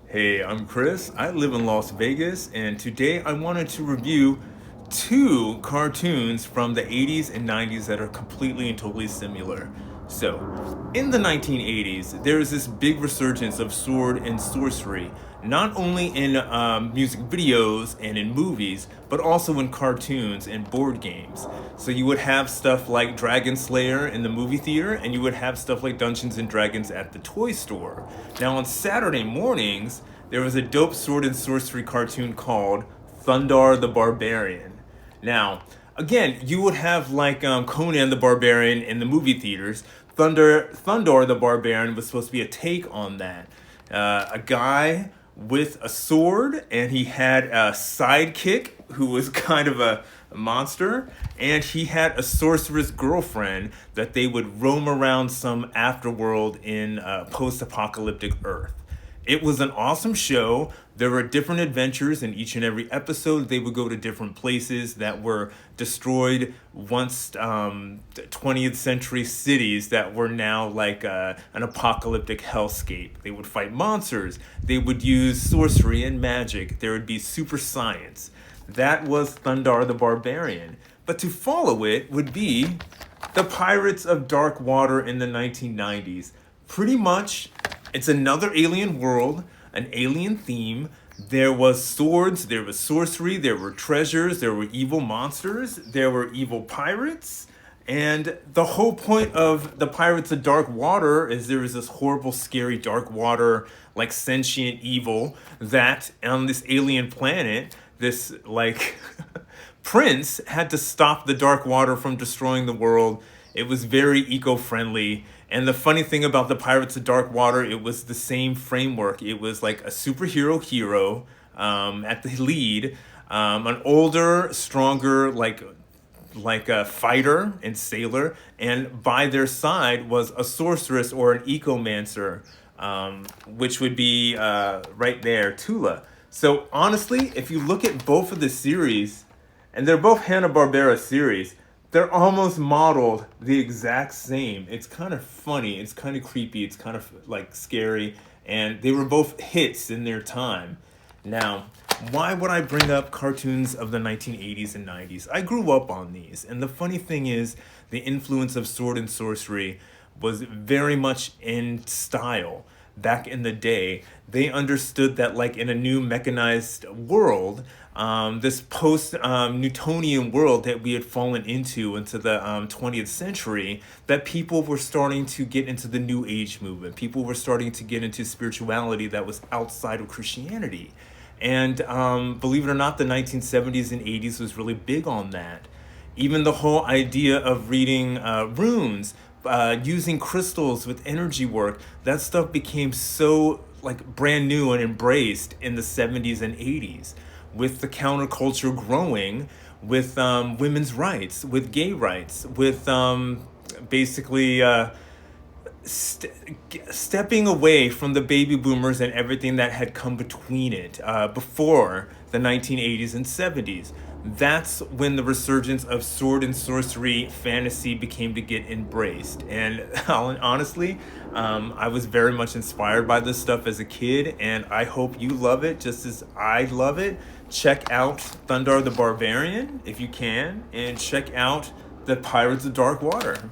Hey, I'm Chris. I live in Las Vegas, and today I wanted to review two cartoons from the 80s and 90s that are completely and totally similar. So, in the 1980s, there was this big resurgence of sword and sorcery, not only in music videos and in movies, but also in cartoons and board games. So you would have stuff like Dragon Slayer in the movie theater, and you would have stuff like Dungeons and Dragons at the toy store. Now on Saturday mornings, there was a dope sword and sorcery cartoon called Thundar the Barbarian. Now, again, you would have like Conan the Barbarian in the movie theaters. Thundar the Barbarian was supposed to be a take on that. A guy with a sword, and he had a sidekick who was kind of a monster, and he had a sorceress girlfriend that they would roam around some afterworld in post-apocalyptic Earth. It was an awesome show. There were different adventures in each and every episode. They would go to different places that were destroyed once 20th century cities that were now like an apocalyptic hellscape. They would fight monsters. They would use sorcery and magic. There would be super science. That was Thundar the Barbarian. But to follow it would be the Pirates of Darkwater in the 1990s. Pretty much, it's another alien world, an alien theme. There was swords, there was sorcery, there were treasures, there were evil monsters, there were evil pirates. And the whole point of the Pirates of Dark Water is there was this horrible, scary dark water, like sentient evil that on this alien planet, this like prince had to stop the dark water from destroying the world. It was very eco-friendly. And the funny thing about the Pirates of Dark Water, it was the same framework. It was like a superhero hero at the lead, an older, stronger, like a fighter and sailor, and by their side was a sorceress or an ecomancer, which would be right there, Tula. So honestly, if you look at both of the series, and they're both Hanna-Barbera series, they're almost modeled the exact same. It's kind of funny, it's kind of creepy, it's kind of like scary, and they were both hits in their time. Now, why would I bring up cartoons of the 1980s and 90s? I grew up on these, and the funny thing is, the influence of sword and sorcery was very much in style. Back in the day, they understood that like in a new mechanized world, this post-Newtonian world that we had fallen into the 20th century, that people were starting to get into the New Age movement. People were starting to get into spirituality that was outside of Christianity. And believe it or not, the 1970s and 80s was really big on that. Even the whole idea of reading runes, using crystals with energy work, that stuff became so like brand new and embraced in the 70s and 80s, with the counterculture growing, with women's rights, with gay rights, with basically stepping away from the baby boomers and everything that had come between it before the 1980s and 70s. That's when the resurgence of sword and sorcery fantasy became to get embraced. And honestly, I was very much inspired by this stuff as a kid, and I hope you love it just as I love it. Check out Thundar the Barbarian if you can, and check out the Pirates of Dark Water.